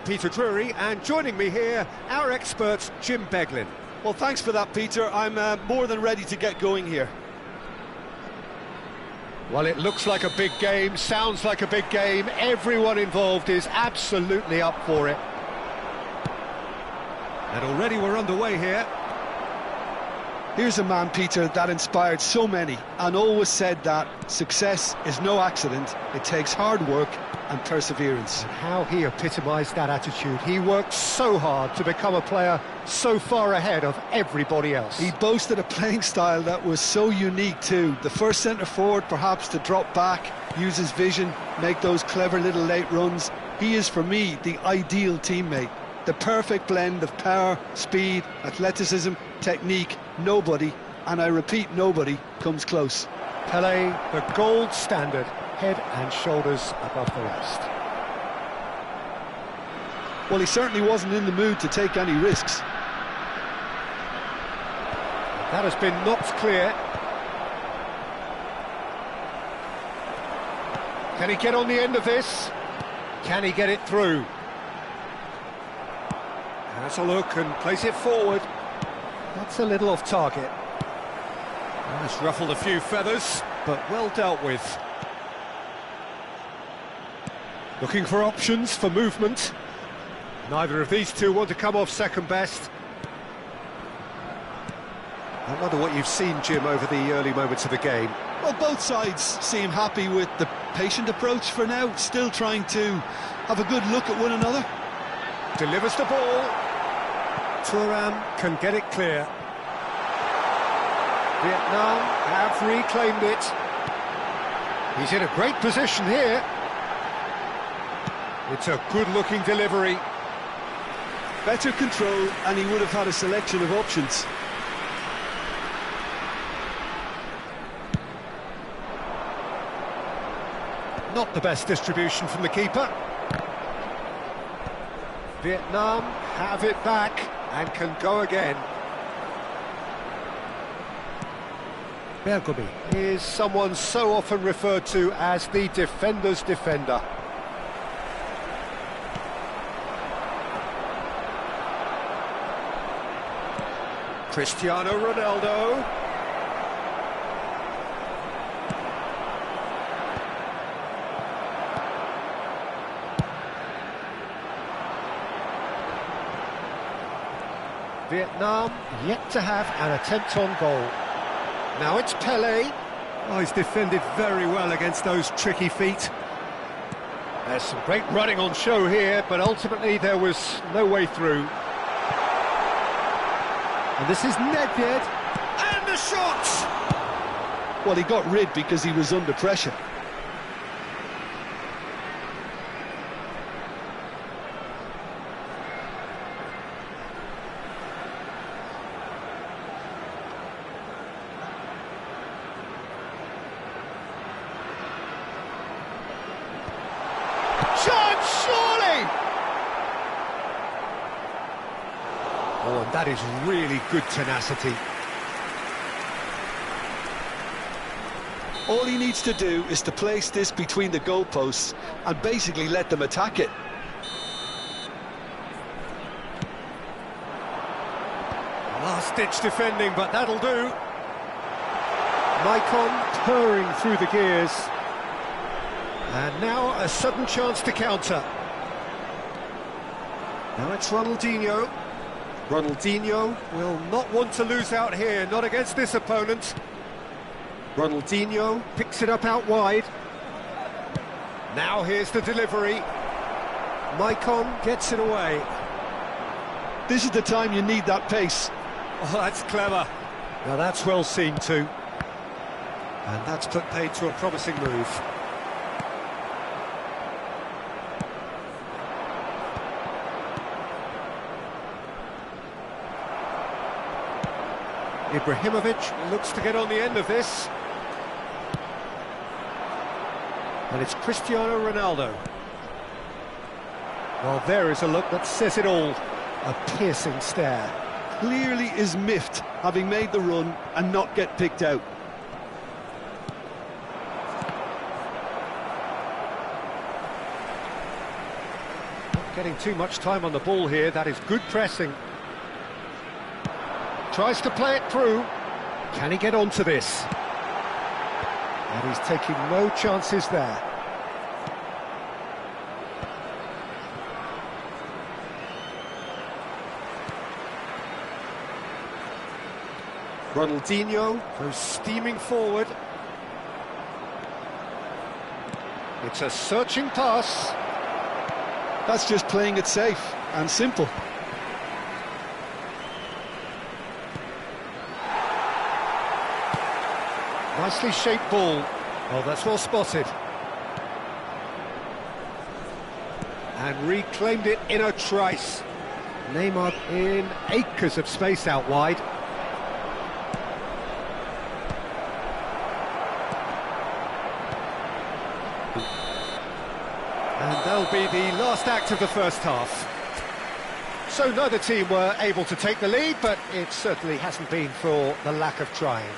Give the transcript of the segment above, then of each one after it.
Peter Drury, and joining me here, our expert, Jim Beglin. Well, thanks for that, Peter. I'm more than ready to get going here. Well, it looks like a big game, sounds like a big game. Everyone involved is absolutely up for it. And already we're underway here. Here's a man, Peter, that inspired so many and always said that success is no accident. It takes hard work and perseverance. And how he epitomised that attitude. He worked so hard to become a player so far ahead of everybody else. He boasted a playing style that was so unique too. The first centre-forward perhaps to drop back, use his vision, make those clever little late runs. He is, for me, the ideal teammate. The perfect blend of power, speed, athleticism, technique. Nobody, and I repeat, nobody, comes close. Pelé, the gold standard, head and shoulders above the rest. Well, he certainly wasn't in the mood to take any risks. That has been knocked clear. Can he get on the end of this? Can he get it through? Has a look and place it forward. That's a little off target. Well, it's ruffled a few feathers, but well dealt with. Looking for options for movement. Neither of these two want to come off second best. I wonder what you've seen, Jim, over the early moments of the game. Well, both sides seem happy with the patient approach for now, still trying to have a good look at one another. Delivers the ball. Thuram can get it clear. Vietnam have reclaimed it. He's in a great position here. It's a good-looking delivery. Better control, and he would have had a selection of options. Not the best distribution from the keeper. Vietnam have it back and can go again. Bergomi is someone so often referred to as the defender's defender. Cristiano Ronaldo. Vietnam yet to have an attempt on goal. Now it's Pelé. Oh, he's defended very well against those tricky feet. There's some great running on show here, but ultimately there was no way through. And this is Nedved. And the shot! Well, he got rid because he was under pressure. Surely! Oh, and that is really good tenacity. All he needs to do is to place this between the goalposts and basically let them attack it. Last-ditch defending, but that'll do. Maicon purring through the gears. And now a sudden chance to counter. Now it's Ronaldinho. Ronaldinho will not want to lose out here, not against this opponent. Ronaldinho picks it up out wide. Now here's the delivery. Maicon gets it away. This is the time you need that pace. Oh, that's clever. Now that's well seen too. And that's put paid to a promising move. Ibrahimovic looks to get on the end of this. And it's Cristiano Ronaldo. Well, there is a look that says it all. A piercing stare. Clearly is miffed, having made the run and not get picked out. getting too much time on the ball here. That is good pressing. Tries to play it through. Can he get onto this? And he's taking no chances there. Ronaldinho goes steaming forward. It's a searching pass. That's just playing it safe and simple. Nicely shaped ball. Oh, that's well spotted. And reclaimed it in a trice. Neymar in acres of space out wide. And that'll be the last act of the first half. So neither team were able to take the lead, but it certainly hasn't been for the lack of trying.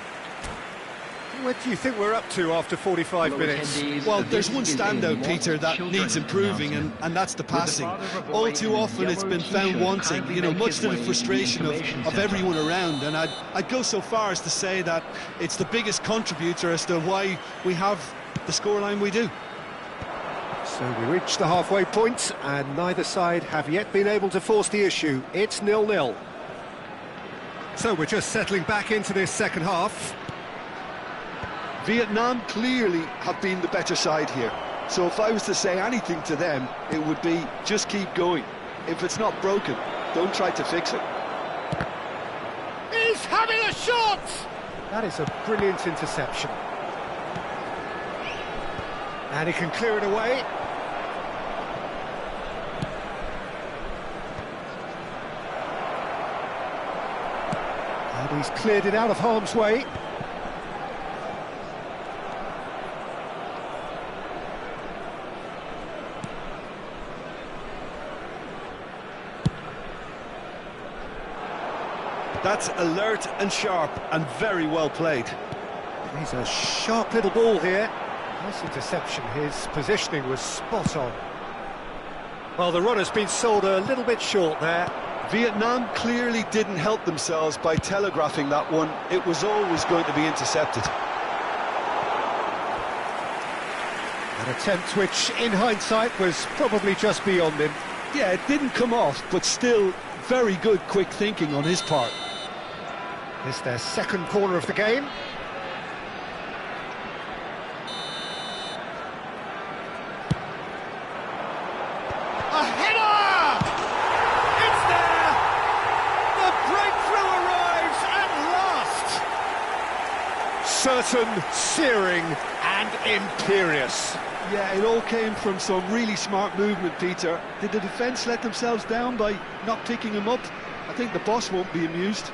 What do you think we're up to after 45 minutes? Well, there's one standout, Peter, that needs improving, and that's the passing. All too often it's been found wanting, you know, much to the frustration of everyone around, and I'd go so far as to say that it's the biggest contributor as to why we have the scoreline we do. So we reached the halfway point, and neither side have yet been able to force the issue. It's 0-0. So we're just settling back into this second half. Vietnam clearly have been the better side here. So if I was to say anything to them, it would be just keep going. If it's not broken, don't try to fix it. He's having a shot! That is a brilliant interception. And he can clear it away. And he's cleared it out of harm's way. That's alert and sharp and very well played. He's a sharp little ball here. Nice interception. His positioning was spot on. Well, the runner's been sold a little bit short there. Vietnam clearly didn't help themselves by telegraphing that one. It was always going to be intercepted. An attempt which, in hindsight, was probably just beyond him. Yeah, it didn't come off, but still very good quick thinking on his part. It's their second corner of the game. A header! It's there! The breakthrough arrives at last! Certain, searing and imperious. Yeah, it all came from some really smart movement, Peter. Did the defence let themselves down by not picking him up? I think the boss won't be amused.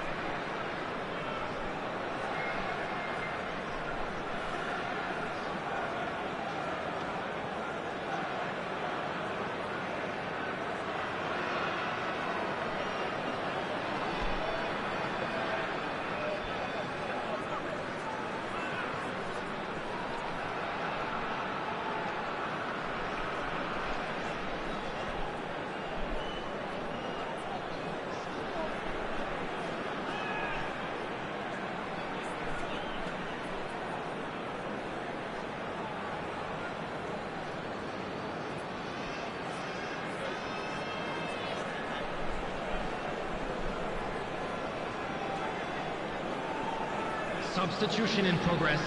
Substitution in progress.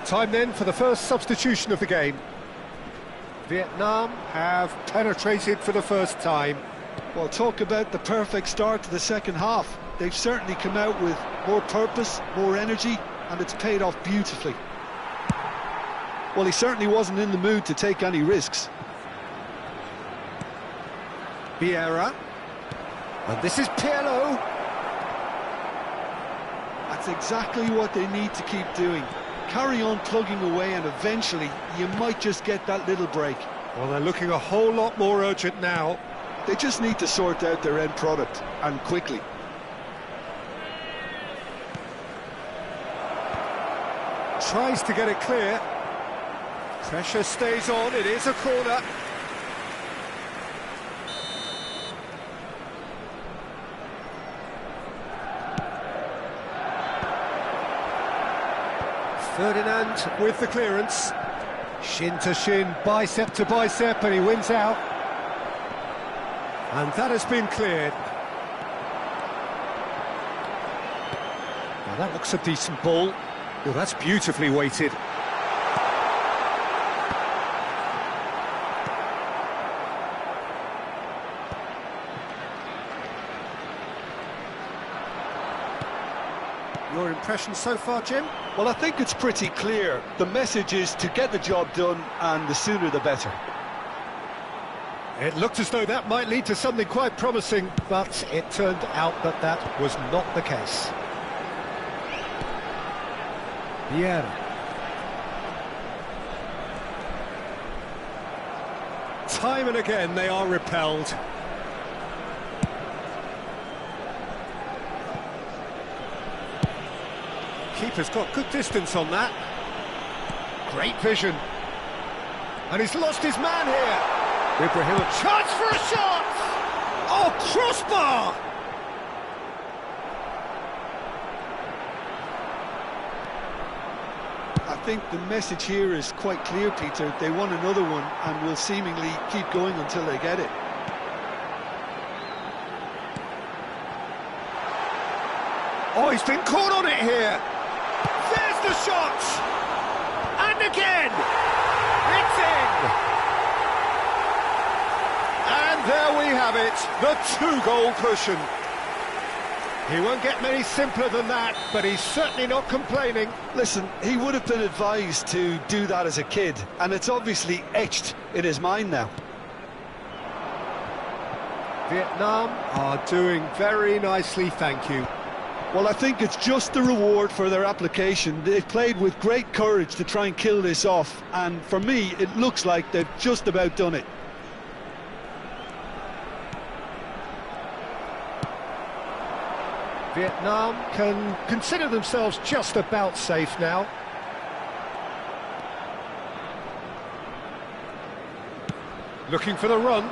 Time then for the first substitution of the game. Vietnam have penetrated for the first time. Well, talk about the perfect start to the second half. They've certainly come out with more purpose, more energy, and it's paid off beautifully. Well, he certainly wasn't in the mood to take any risks. Vieira. And this is Pirlo. That's exactly what they need to keep doing. Carry on plugging away, and eventually you might just get that little break. Well, they're looking a whole lot more urgent now. They just need to sort out their end product, and quickly. Tries to get it clear. Pressure stays on, it is a corner. Ferdinand with the clearance. Shin to shin, bicep to bicep, and he wins out. And that has been cleared. Now that looks a decent ball. Well, that's beautifully weighted. Your impression so far, Jim? Well, I think it's pretty clear. The message is to get the job done, and the sooner the better. It looked as though that might lead to something quite promising, but it turned out that that was not the case. Vieira. Time and again they are repelled. Keeper's got good distance on that. Great vision. And he's lost his man here. Ibrahim, a chance for a shot! Oh, crossbar! I think the message here is quite clear, Peter. They want another one and will seemingly keep going until they get it. Oh, he's been caught on it here. There's the shot! And again! It's in! And there we have it, the two-goal cushion. He won't get many simpler than that, but he's certainly not complaining. Listen, he would have been advised to do that as a kid, and it's obviously etched in his mind now. Vietnam are doing very nicely, thank you. Well, I think it's just the reward for their application. They've played with great courage to try and kill this off, and for me, it looks like they've just about done it. Vietnam can consider themselves just about safe now. Looking for the run.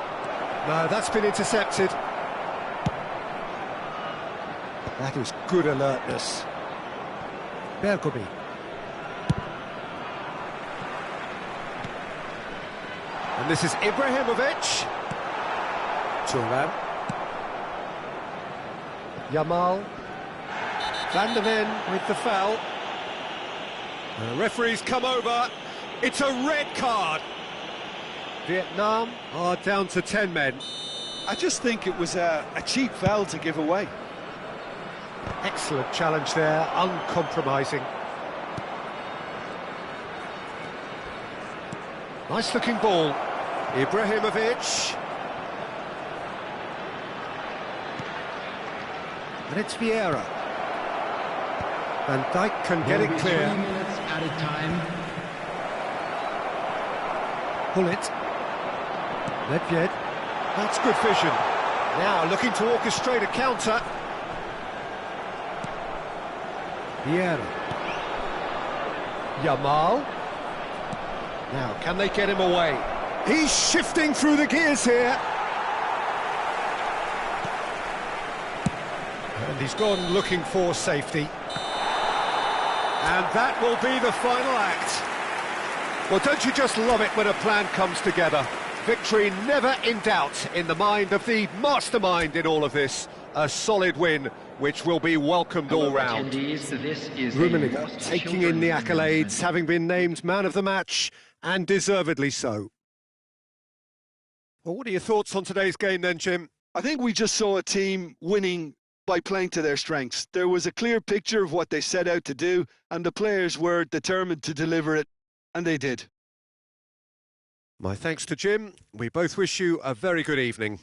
No, that's been intercepted. That is good alertness. Bergobi. And this is Ibrahimovic. Thuram. Yamal. Van der Ven with the foul. The referee's come over. It's a red card. Vietnam are down to 10 men. I just think it was a cheap foul to give away. Excellent challenge there, uncompromising. Nice looking ball. Ibrahimovic. And it's Vieira. Van Dijk can get it clear. 3 minutes added time. Pull it. Ledvied. That's good vision. Now looking to orchestrate a counter. Vieira. Yamal. Now, can they get him away? He's shifting through the gears here. And he's gone looking for safety. And that will be the final act. Well, don't you just love it when a plan comes together? Victory never in doubt in the mind of the mastermind in all of this. A solid win, which will be welcomed all round. Rummenigge taking in the accolades, having been named man of the match, and deservedly so. Well, what are your thoughts on today's game then, Jim? I think we just saw a team winning by playing to their strengths. There was a clear picture of what they set out to do, and the players were determined to deliver it, and they did. My thanks to Jim. We both wish you a very good evening.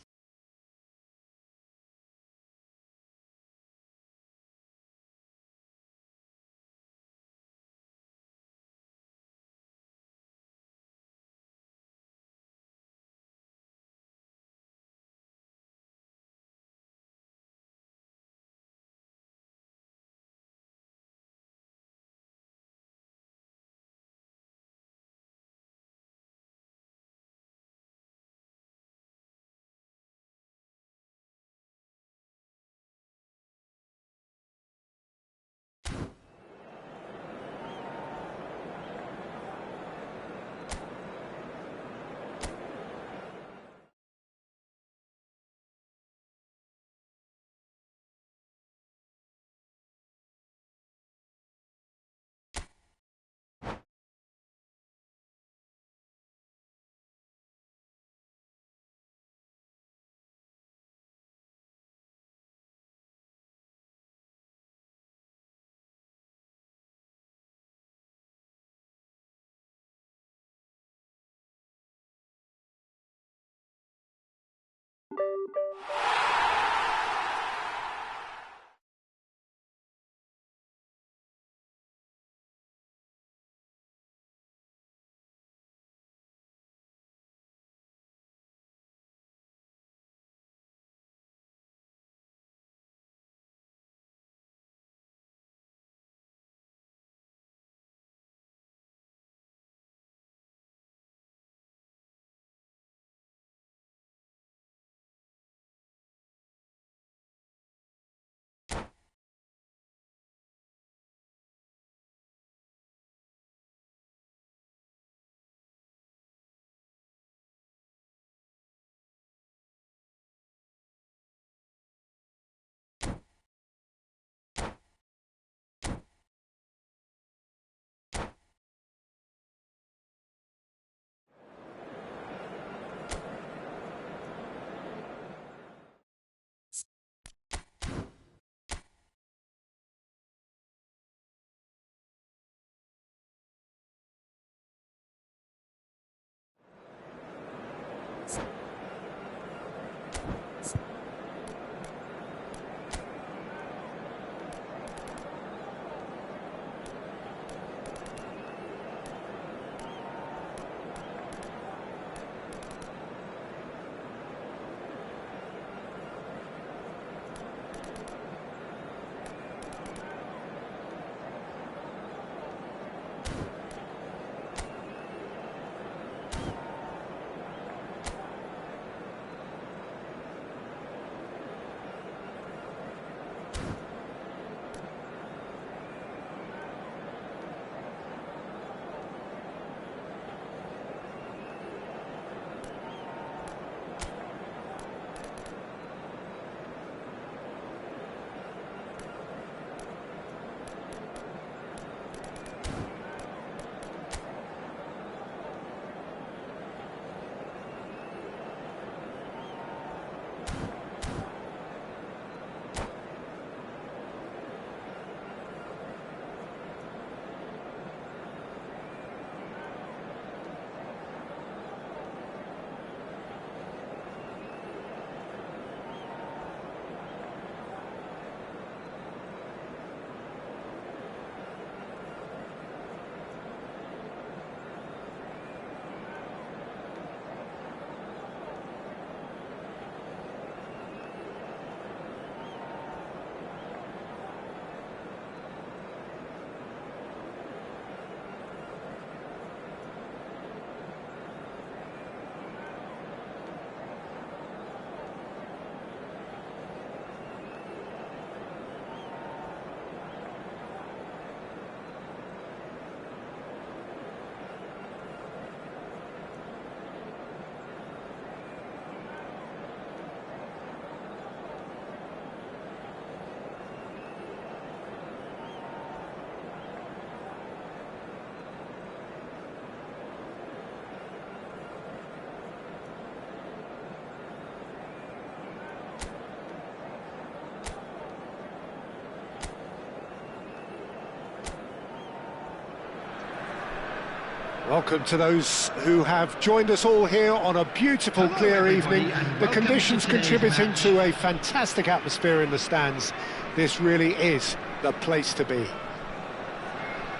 Welcome to those who have joined us all here on a beautiful, clear evening. The conditions contributing to a fantastic atmosphere in the stands. This really is the place to be.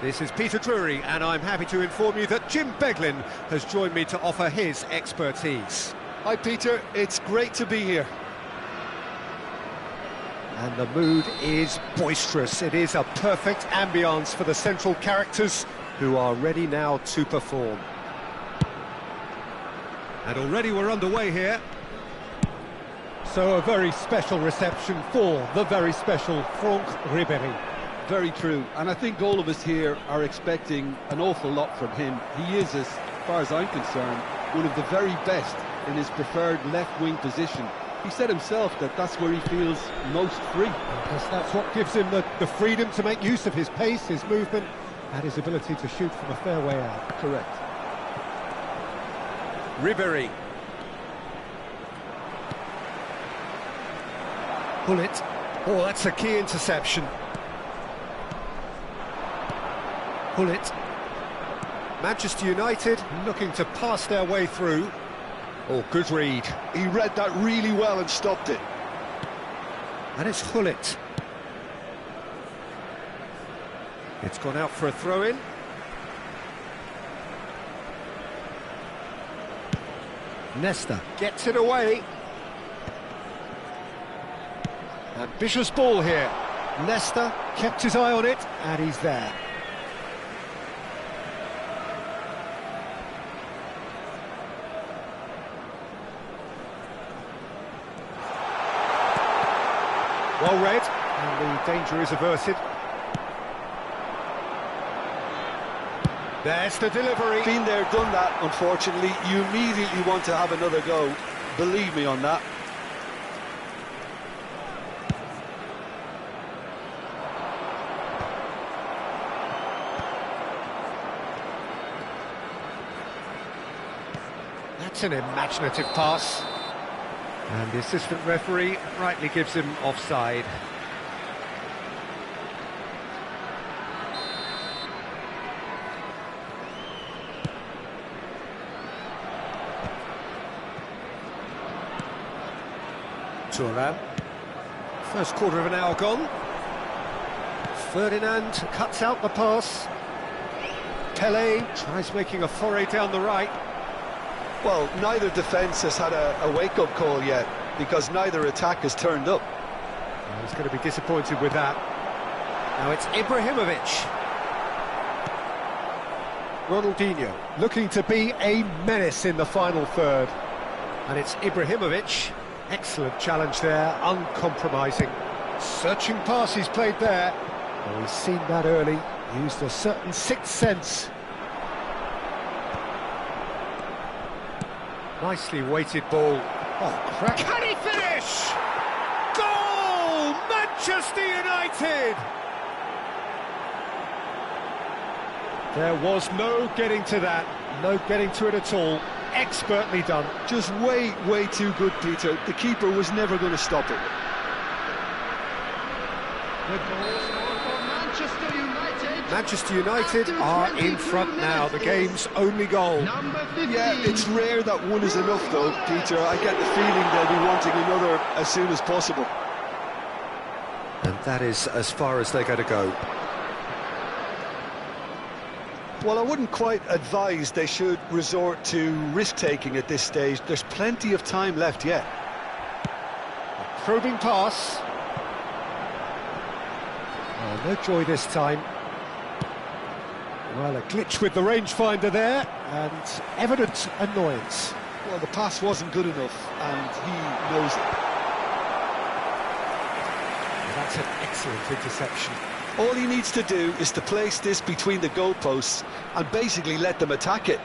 This is Peter Drury, and I'm happy to inform you that Jim Beglin has joined me to offer his expertise. Hi Peter, it's great to be here. And the mood is boisterous. It is a perfect ambience for the central characters who are ready now to perform. And already we're underway here. So a very special reception for the very special Franck Ribéry. Very true, and I think all of us here are expecting an awful lot from him. He is, as far as I'm concerned, one of the very best in his preferred left-wing position. He said himself that that's where he feels most free. Because that's what gives him the freedom to make use of his pace, his movement, and his ability to shoot from a fair way out. Correct. Ribéry. Pull it. Oh, that's a key interception. Pull it. Manchester United looking to pass their way through. Oh, good read. He read that really well and stopped it. And it's Hullet. It's gone out for a throw-in. Nesta gets it away. Ambitious ball here. Nesta kept his eye on it, and he's there. Well read, and the danger is averted. There's the delivery. Been there, done that, unfortunately. You immediately want to have another go. Believe me on that. That's an imaginative pass. And the assistant referee rightly gives him offside. Thuram. First quarter of an hour gone. Ferdinand cuts out the pass. Pelé tries making a foray down the right. Well, neither defence has had a wake-up call yet, because neither attack has turned up. Well, he's going to be disappointed with that. Now it's Ibrahimovic. Ronaldinho looking to be a menace in the final third. And it's Ibrahimovic. Excellent challenge there, uncompromising. Searching pass he's played there. Oh, he's seen that early, used a certain sixth sense. Nicely weighted ball. Oh, crap. Can he finish? Goal! Manchester United! There was no getting to that, no getting to it at all. Expertly done. Just way too good, Peter. The keeper was never going to stop it. Manchester United are in front now, the game's only goal. Yeah, it's rare that one is enough though, Peter. I get the feeling they'll be wanting another as soon as possible. And that is as far as they're going to go. Well, I wouldn't quite advise they should resort to risk-taking at this stage. There's plenty of time left yet. Probing pass. Oh, no joy this time. Well, a glitch with the rangefinder there, and evident annoyance. Well, the pass wasn't good enough, and he knows it. That's an excellent interception. All he needs to do is to place this between the goalposts and basically let them attack it.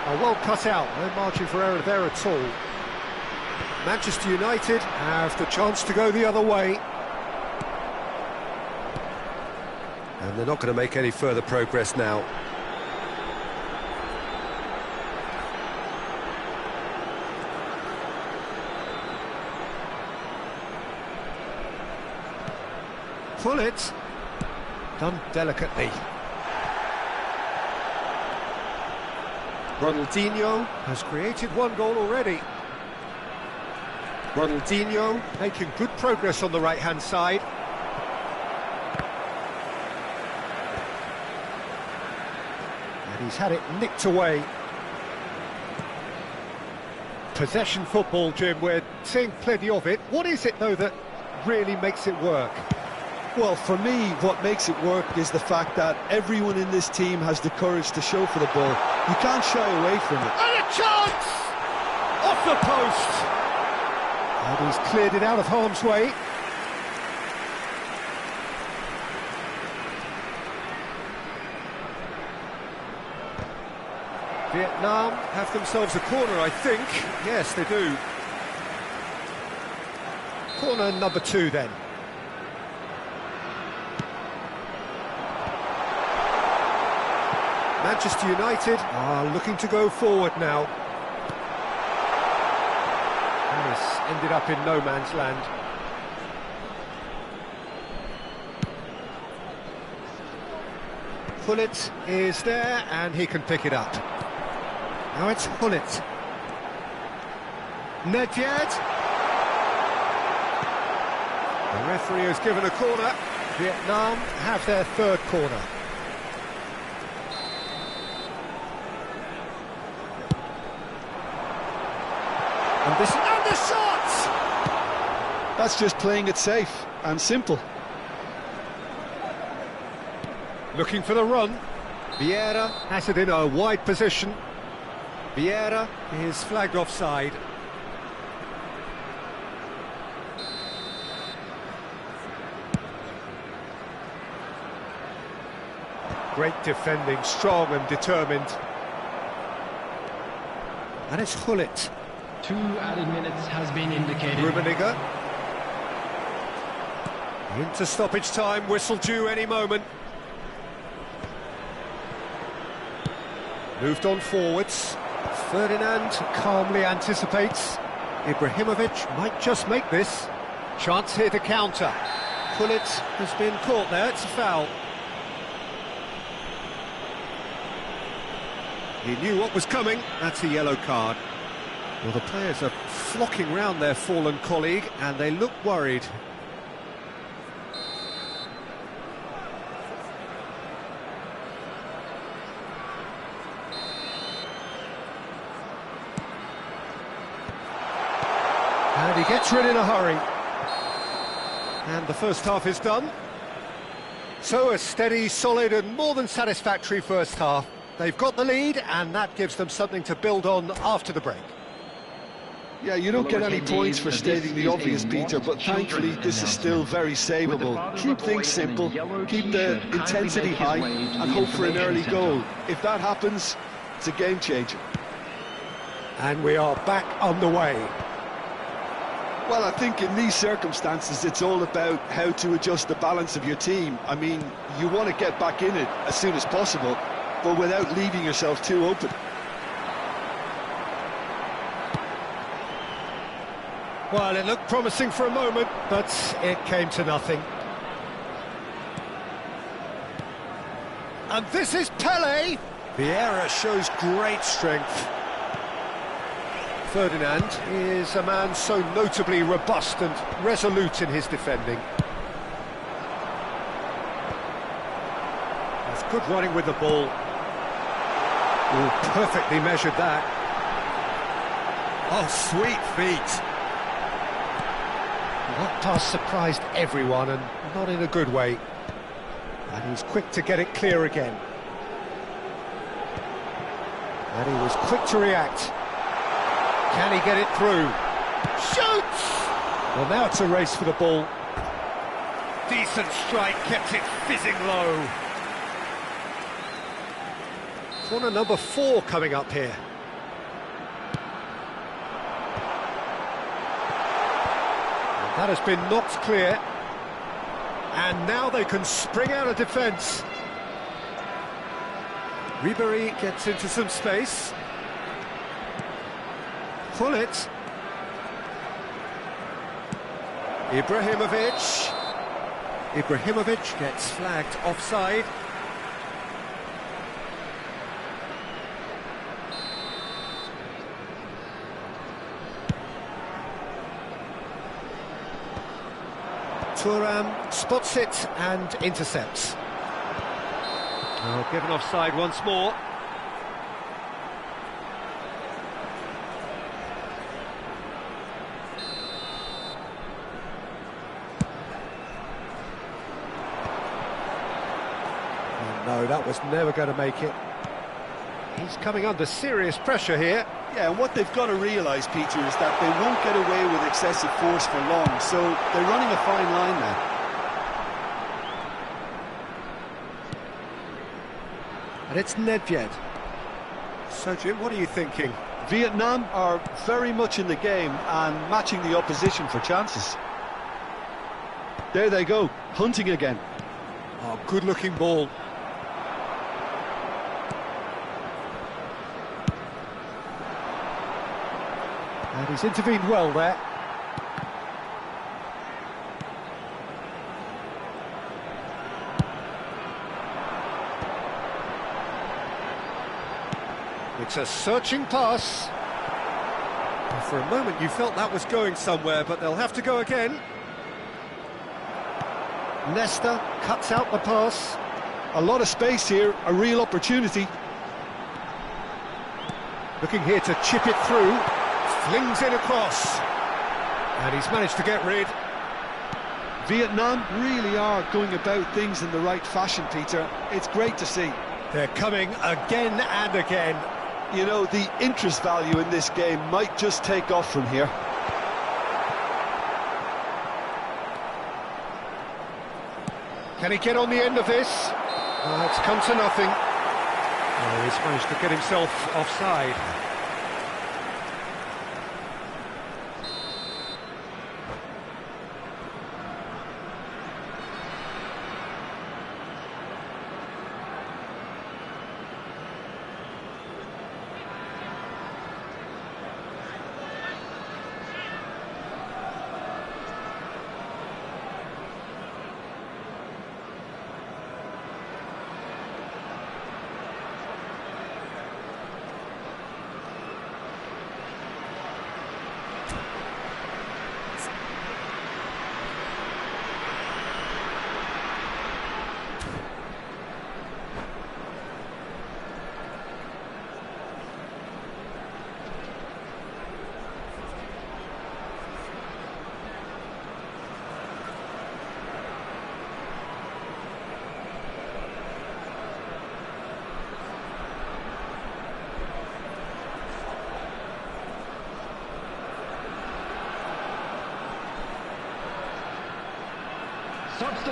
Oh, well cut out, no margin for error there at all. Manchester United have the chance to go the other way. And they're not going to make any further progress now. Pull it. Done delicately. Ronaldinho has created one goal already. Ronaldinho making good progress on the right-hand side. And he's had it nicked away. Possession football, Jim, we're seeing plenty of it. What is it, though, that really makes it work? Well, for me, what makes it work is the fact that everyone in this team has the courage to show for the ball. You can't shy away from it. And a chance! Off the post! And he's cleared it out of harm's way. Vietnam have themselves a corner, I think. Yes, they do. Corner number 2, then. Manchester United are looking to go forward now. And this ended up in no man's land. Hullet is there, and he can pick it up. Now it's Hullet. Nedved. The referee has given a corner. Vietnam have their third corner. And the shot! That's just playing it safe and simple. Looking for the run. Vieira has it in a wide position. Vieira is flagged offside. Great defending, strong and determined. And it's Hullet. 2 added minutes has been indicated. Rummenigge. Into stoppage time, whistle due any moment. Moved on forwards. Ferdinand calmly anticipates. Ibrahimovic might just make this. Chance here to counter. Hullet has been caught there, it's a foul. He knew what was coming, that's a yellow card. Well, the players are flocking round their fallen colleague, and they look worried. And he gets rid in a hurry. And the first half is done. So a steady, solid and more than satisfactory first half. They've got the lead, and that gives them something to build on after the break. Yeah, you don't get any points for stating the obvious, Peter, but thankfully this is still very savable. Keep things simple, keep the intensity high, and hope for an early goal. If that happens, it's a game changer. And we are back underway. Well, I think in these circumstances it's all about how to adjust the balance of your team. I mean, you want to get back in it as soon as possible, but without leaving yourself too open. Well, it looked promising for a moment, but it came to nothing. And this is Pelé. Vieira shows great strength. Ferdinand is a man so notably robust and resolute in his defending. That's good running with the ball. Oh, perfectly measured that. Oh, sweet feet. That pass surprised everyone, and not in a good way. And he's quick to get it clear again. And he was quick to react. Can he get it through? Shoots! Well, now it's a race for the ball. Decent strike, kept it fizzing low. Corner number 4 coming up here. That has been knocked clear. And now they can spring out of defence. Ribéry gets into some space. Hullet. Ibrahimovic. Ibrahimovic gets flagged offside. Thuram spots it and intercepts. Oh, given offside once more. No, that was never going to make it. He's coming under serious pressure here. Yeah, and what they've got to realise, Peter, is that they won't get away with excessive force for long, so they're running a fine line now. And it's Nedved. So, Jim, what are you thinking? Vietnam are very much in the game and matching the opposition for chances. There they go, hunting again. Oh, good-looking ball. And he's intervened well there. It's a searching pass. For a moment you felt that was going somewhere, but they'll have to go again. Nesta cuts out the pass. A lot of space here, a real opportunity. Looking here to chip it through. Flings it across. And he's managed to get rid. Vietnam really are going about things in the right fashion, Peter. It's great to see. They're coming again and again. You know, the interest value in this game might just take off from here. Can he get on the end of this? It's come to nothing. Oh, he's managed to get himself offside.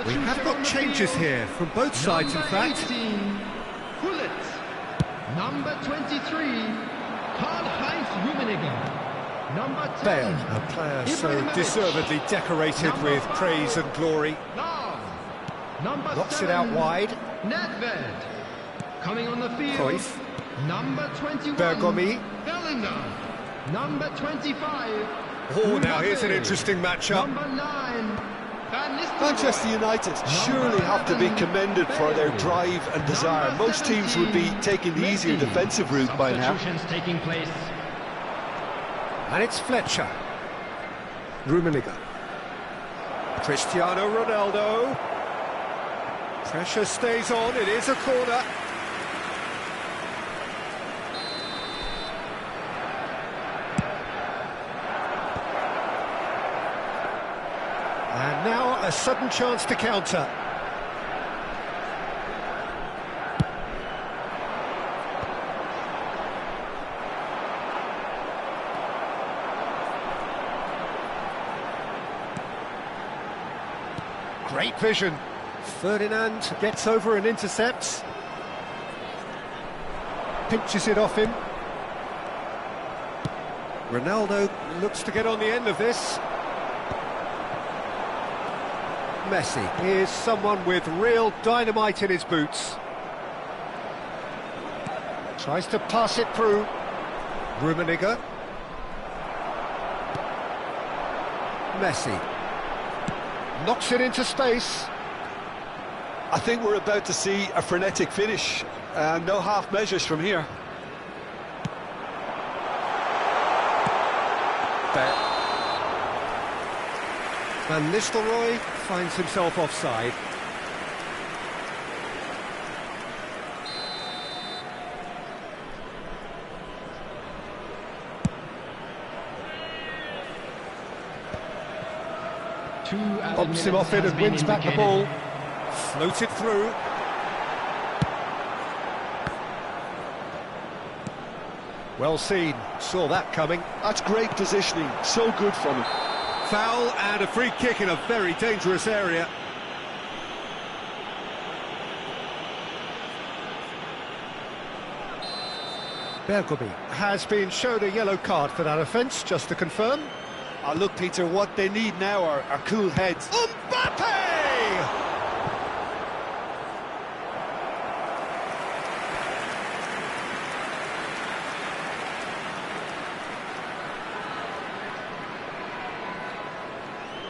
We have got changes here from both sides, in fact. 18, Hullet. Number 23, Karl-Heinz Rummenigge. Number 10, Bale, a player so deservedly decorated with praise and glory. Number Knocks 7, it out wide. Nedved. Coming on the field, Cruyff. number 21, Bergomi. Bellingham. Number 25, Oh, now here's an Mbappe. interesting matchup. Number 9, Van Nistelrooy. Manchester United surely have to be commended for their drive and desire. Most teams would be taking the easier defensive route by now. Substitutions taking place. And it's Fletcher. Rummenigge. Cristiano Ronaldo. Pressure stays on, it is a corner. And now a sudden chance to counter. Great vision. Ferdinand gets over and intercepts. Pinches it off him. Ronaldo looks to get on the end of this. Messi is someone with real dynamite in his boots. Tries to pass it through. Rummenigge. Messi. Knocks it into space. I think we're about to see a frenetic finish. No half measures from here. Van Nistelrooy finds himself offside. Bumps him off it and wins back the ball. Floated through. Well seen, saw that coming. That's great positioning, so good from him. Foul and a free kick in a very dangerous area. Bergomi has been shown a yellow card for that offence, just to confirm. Look, Peter, what they need now are cool heads. Mbappe!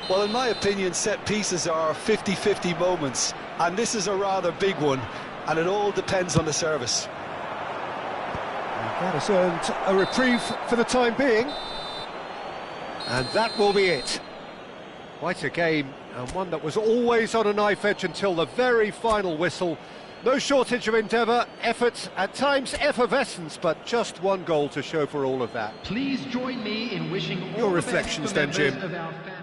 Well, in my opinion, set pieces are 50-50 moments, and this is a rather big one, and it all depends on the service. That has earned a reprieve for the time being. And that will be it. Quite a game, and one that was always on a knife edge until the very final whistle. No shortage of endeavour, effort, at times effervescence, but just one goal to show for all of that. Please join me in wishing all Your the reflections best then, for members Jim. of our family.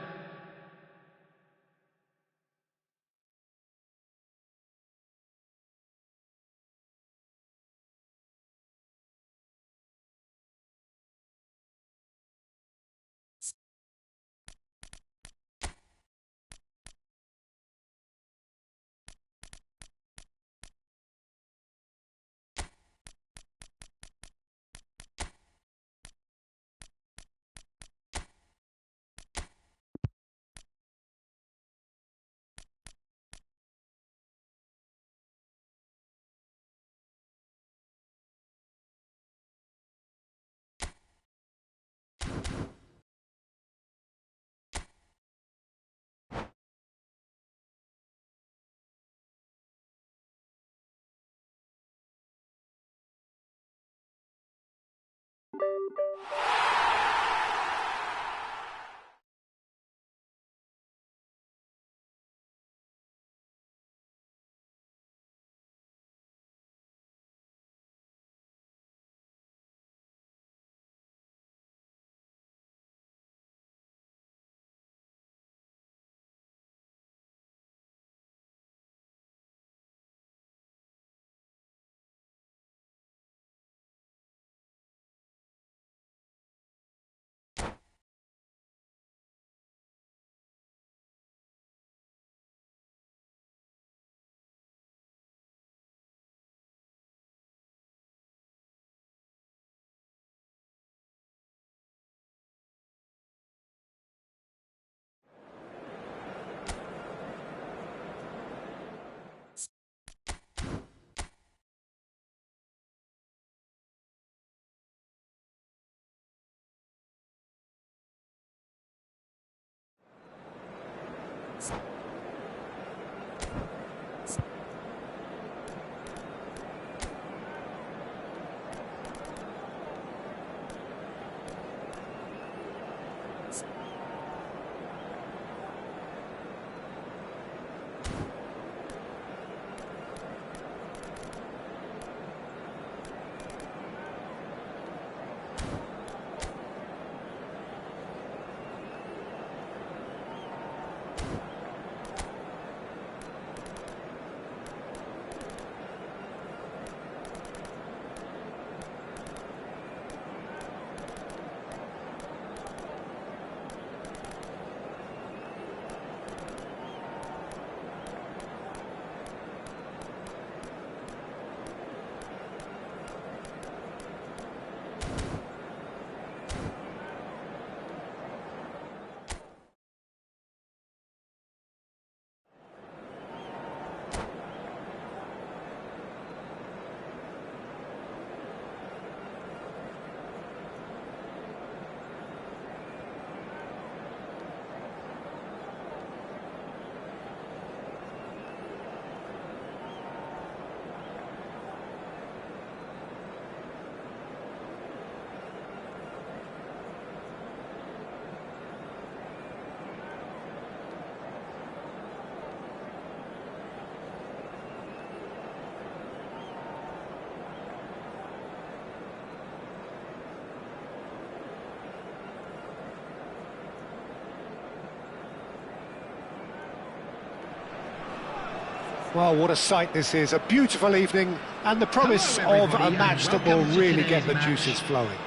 Well, what a sight this is. A beautiful evening and the promise Hello, of a everybody, match and that will welcome to really get today's the match. juices flowing.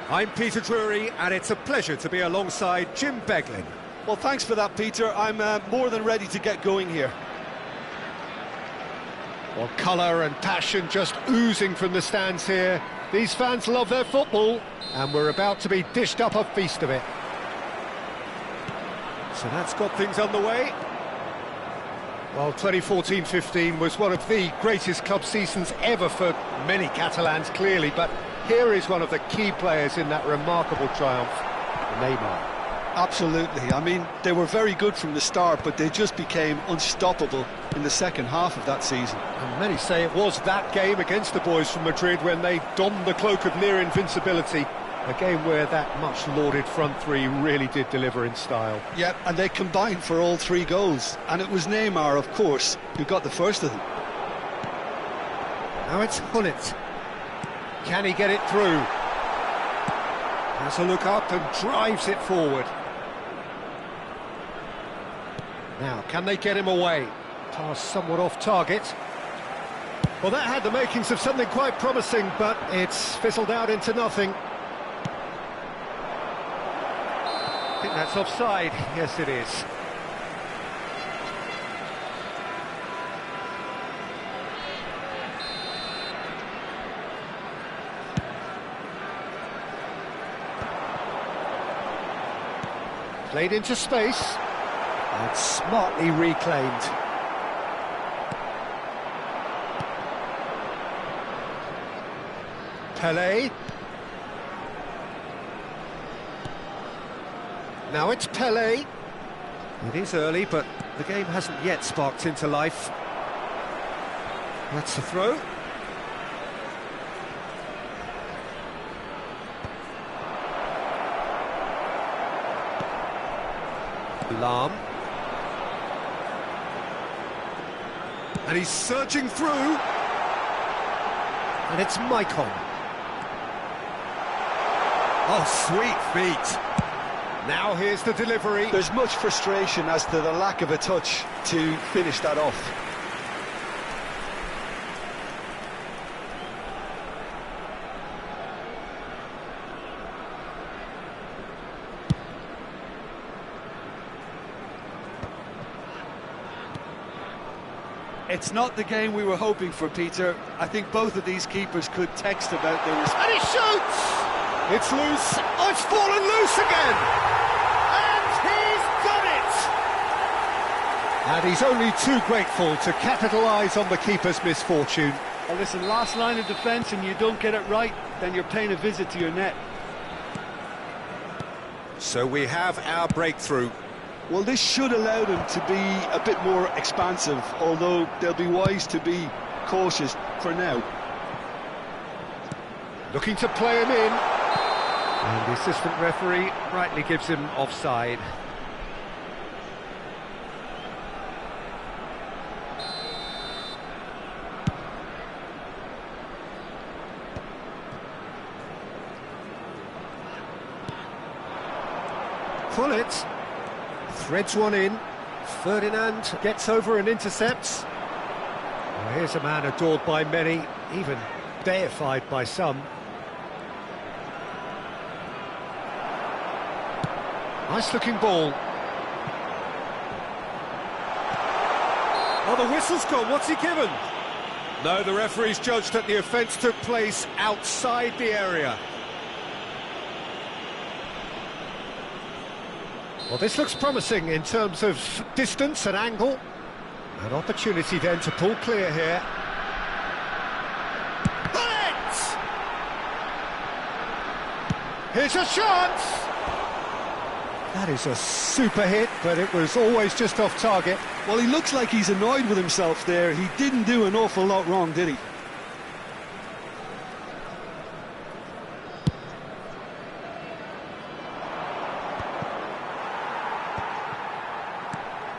I'm Peter Drury, and it's a pleasure to be alongside Jim Beglin. Well, thanks for that, Peter. I'm more than ready to get going here. Well, colour and passion just oozing from the stands here. These fans love their football, and we're about to be dished up a feast of it. So that's got things underway. Well, 2014-15 was one of the greatest club seasons ever for many Catalans, clearly, but here is one of the key players in that remarkable triumph, Neymar. Absolutely. I mean, they were very good from the start, but they just became unstoppable in the second half of that season. And many say it was that game against the boys from Madrid when they donned the cloak of near invincibility, a game where that much-lauded front three really did deliver in style. Yep, and they combined for all 3 goals. And it was Neymar, of course, who got the first of them. Now it's Gullit. Can he get it through? Has a look up and drives it forward. Now, can they get him away? Pass somewhat off target. Well, that had the makings of something quite promising, but it's fizzled out into nothing. I think that's offside. Yes, it is. Played into space, and smartly reclaimed. Pelé. Now it's Pelé. It is early, but the game hasn't yet sparked into life. That's the throw. Lam. And he's surging through. And it's Maicon. Oh, sweet feet. Now here's the delivery. There's much frustration as to the lack of a touch to finish that off. It's not the game we were hoping for, Peter. I think both of these keepers could text about their And he shoots! It's loose. Oh, it's fallen loose again! And he's done it! And he's only too grateful to capitalise on the keeper's misfortune. Well, listen, last line of defence and you don't get it right, then you're paying a visit to your net. So we have our breakthrough. Well, this should allow them to be a bit more expansive, although they'll be wise to be cautious for now. Looking to play him in. And the assistant referee rightly gives him offside. Gullit threads one in. Ferdinand gets over and intercepts. Well, here's a man adored by many, even deified by some. Nice looking ball. Oh, the whistle's gone. What's he given? No, the referee's judged that the offence took place outside the area. Well, this looks promising in terms of distance and angle. An opportunity then to pull clear here. Bullet! Here's a shot! That is a super hit, but it was always just off target. Well, he looks like he's annoyed with himself there. He didn't do an awful lot wrong, did he?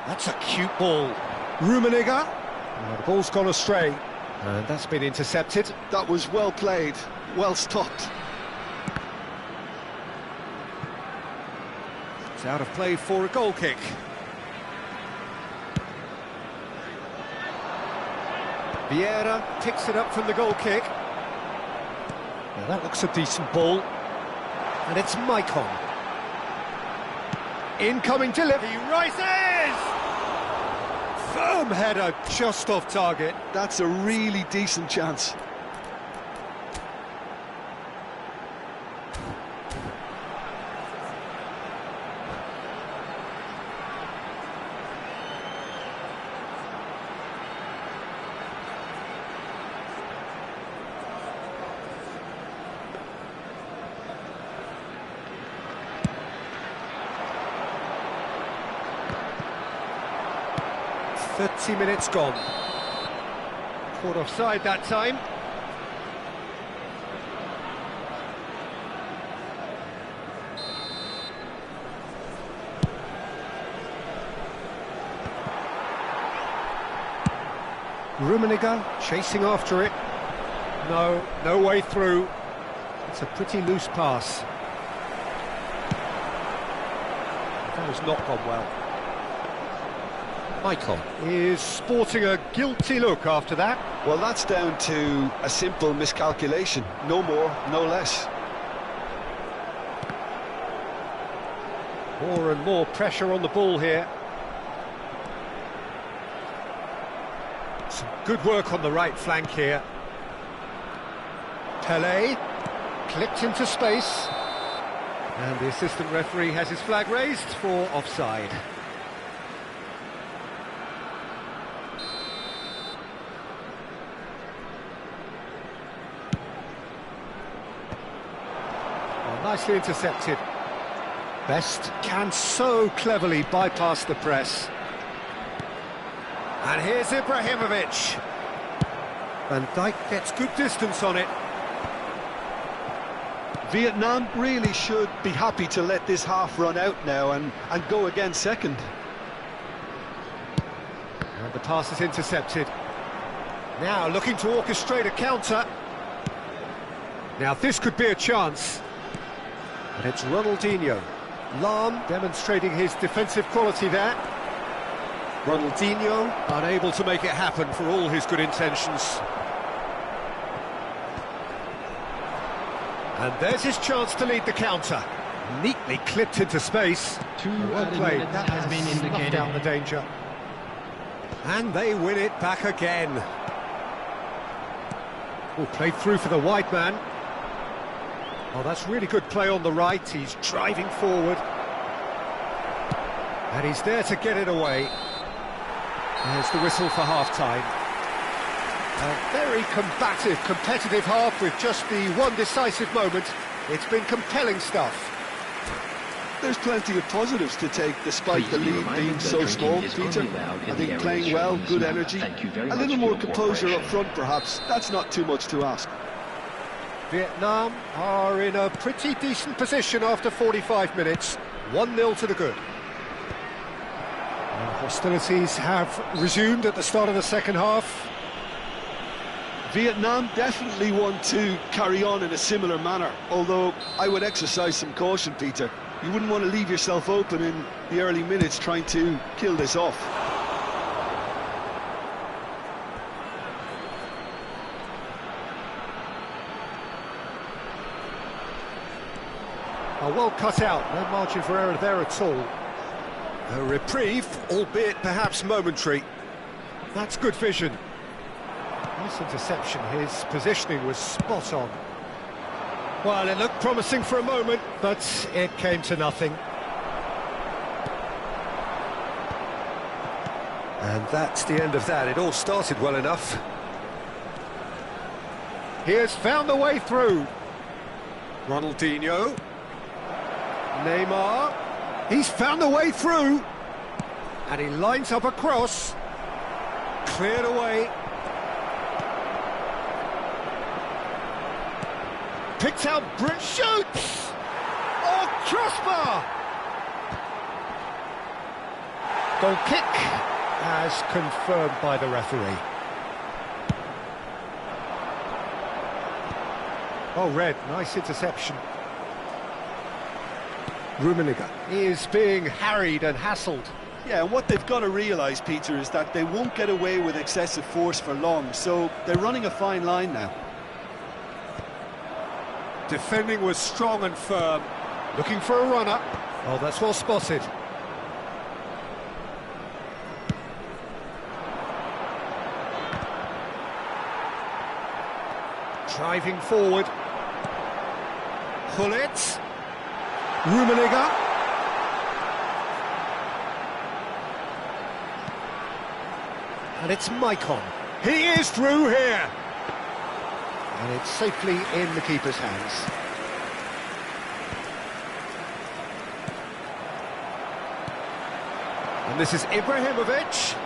That's a cute ball. Rummenigge. The ball's gone astray. And that's been intercepted. That was well played, well stopped. It's out of play for a goal kick. Vieira picks it up from the goal kick. Now that looks a decent ball. And it's Maicon. Incoming delivery. He rises! Firm header, just off target. That's a really decent chance. "30 minutes gone." Caught offside that time. Rummenigge chasing after it. No way through. It's a pretty loose pass. That has not gone well. Michael is sporting a guilty look after that. Well, that's down to a simple miscalculation. No more, no less. More and more pressure on the ball here. Some good work on the right flank here. Pelé clipped into space. And the assistant referee has his flag raised for offside. Nicely intercepted. Best can so cleverly bypass the press. And here's Ibrahimovic. Van Dijk gets good distance on it. Vietnam really should be happy to let this half run out now and go again second. And the pass is intercepted. Now looking to orchestrate a counter. Now this could be a chance. And it's Ronaldinho. Lahm demonstrating his defensive quality there. Ronaldinho unable to make it happen for all his good intentions. And there's his chance to lead the counter. Neatly clipped into space. Well played. That has been snuffed out the danger. And they win it back again. Oh, played through for the wide man. Oh, that's really good play on the right. He's driving forward. And he's there to get it away. There's the whistle for half-time. A very combative, competitive half with just the one decisive moment. It's been compelling stuff. There's plenty of positives to take despite the lead being so small, Peter. I think playing well, good energy, a little more composure up front perhaps. That's not too much to ask. Vietnam are in a pretty decent position after 45 minutes. 1-0 to the good. And hostilities have resumed at the start of the second half. Vietnam definitely want to carry on in a similar manner, although I would exercise some caution, Peter. You wouldn't want to leave yourself open in the early minutes trying to kill this off. Well cut out, no margin for error there at all. A reprieve, albeit perhaps momentary. That's good vision. Nice interception, his positioning was spot on. Well, it looked promising for a moment, but it came to nothing. And that's the end of that. It all started well enough. He has found the way through. Ronaldinho. Neymar. He's found the way through. And he lines up a cross. Cleared away. Picked out, shoots! Oh, crossbar! Goal kick, as confirmed by the referee. Oh, red, nice interception. Rummenigge is being harried and hassled. Yeah, and what they've got to realise, Peter, is that they won't get away with excessive force for long, so they're running a fine line now. Defending was strong and firm. Looking for a runner. Oh, that's well spotted. Driving forward. Hullet. Rummenigge. And it's Maicon. He is through here. And it's safely in the keeper's hands. And this is Ibrahimovic.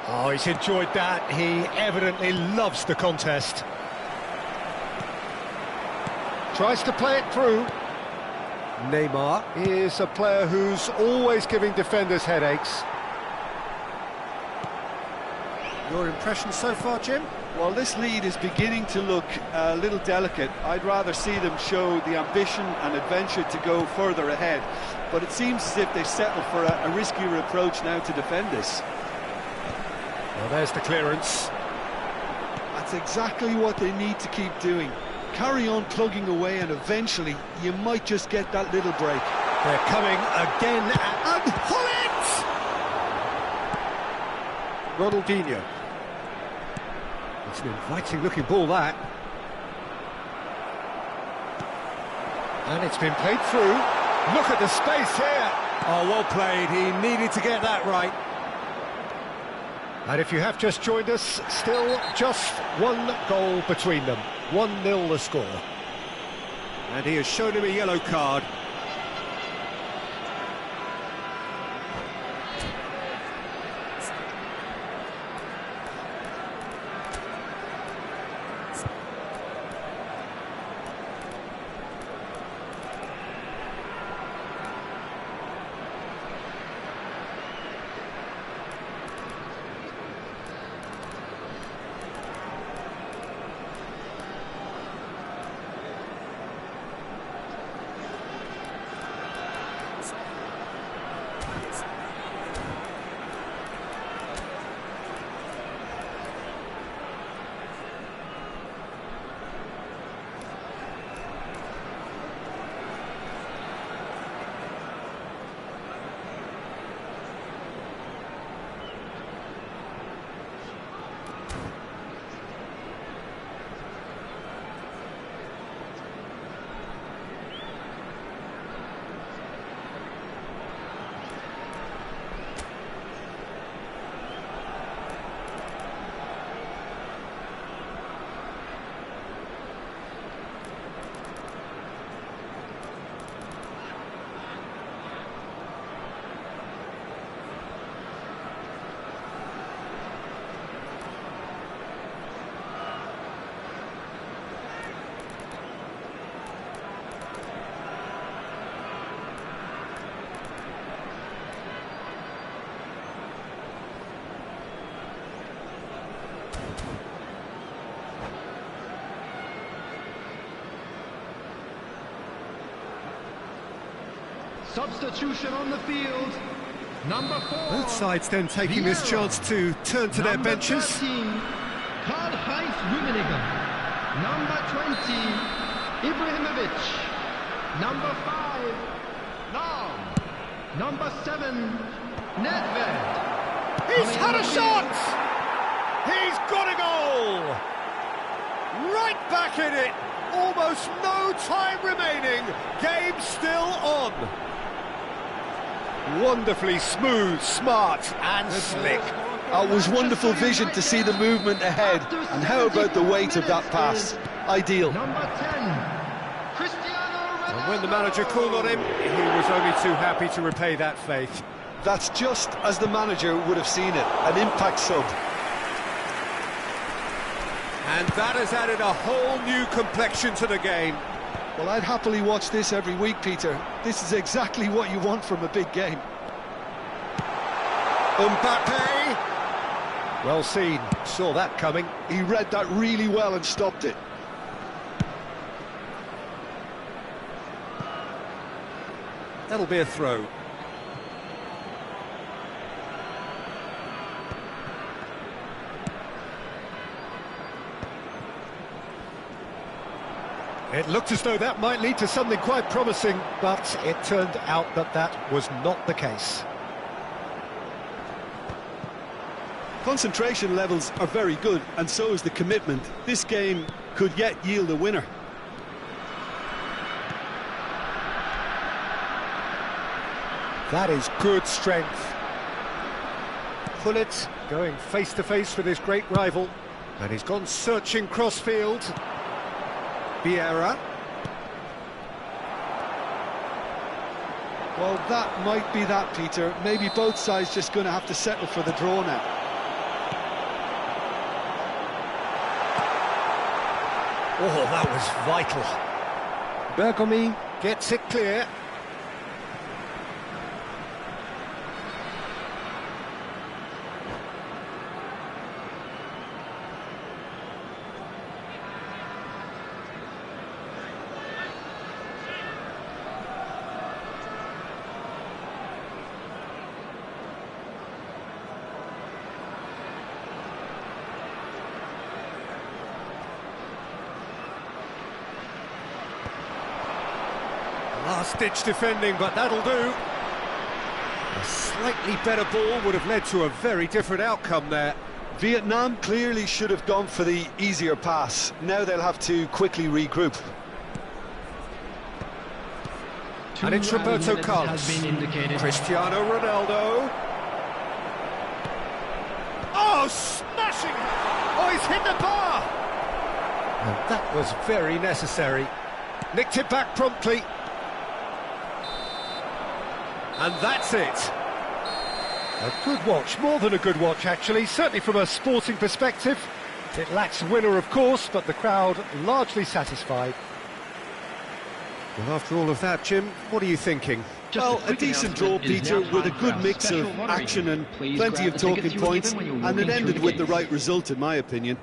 Oh, he's enjoyed that. He evidently loves the contest. Tries to play it through. Neymar is a player who's always giving defenders headaches. Your impression so far, Jim? Well, this lead is beginning to look a little delicate. I'd rather see them show the ambition and adventure to go further ahead. But it seems as if they settle for a riskier approach now to defend this. Well, there's the clearance. That's exactly what they need to keep doing. Carry on plugging away, and eventually you might just get that little break. They're coming again, and Hullet! Ronaldinho. It's an inviting-looking ball, that. And it's been played through. Look at the space here. Oh, well played. He needed to get that right. And if you have just joined us, still just one goal between them. 1-0 the score. And he has shown him a yellow card. Substitution on the field. Number 4. Both sides then taking this chance to turn to their benches. 13, Karl-Heinz Rummenigge. Number 20, Ibrahimovic. Number 5, Lahm. Number 7, Nedved. He's had a shot! He's got a goal! Right back in it! Almost no time remaining. Game still on. Wonderfully smooth, smart and slick. It was wonderful vision to see the movement ahead. And how about the weight of that pass? Ideal. Number 10, Cristiano Ronaldo. And when the manager called on him, he was only too happy to repay that faith. That's just as the manager would have seen it, an impact sub. And that has added a whole new complexion to the game. Well, I'd happily watch this every week, Peter. This is exactly what you want from a big game. Mbappe. Well seen, saw that coming. He read that really well and stopped it. That'll be a throw. It looked as though that might lead to something quite promising, but it turned out that that was not the case. Concentration levels are very good, and so is the commitment. This game could yet yield a winner. That is good strength. Pullet going face-to-face with his great rival, and he's gone searching cross-field. Vieira. Well, that might be that, Peter. Maybe both sides just going to have to settle for the draw now. Oh, that was vital. Bergomi gets it clear. Last-ditch defending, but that'll do. A slightly better ball would have led to a very different outcome there. Vietnam clearly should have gone for the easier pass. Now they'll have to quickly regroup. And it's Roberto Carlos. Cristiano Ronaldo. Oh, smashing! Oh, he's hit the bar! And that was very necessary. Nicked it back promptly. And that's it. A good watch, more than a good watch actually, certainly from a sporting perspective. It lacks a winner of course, but the crowd largely satisfied. Well, after all of that, Jim, what are you thinking? Well, a decent draw, Peter, with a good mix of action and plenty of talking points, and it ended with the right result in my opinion.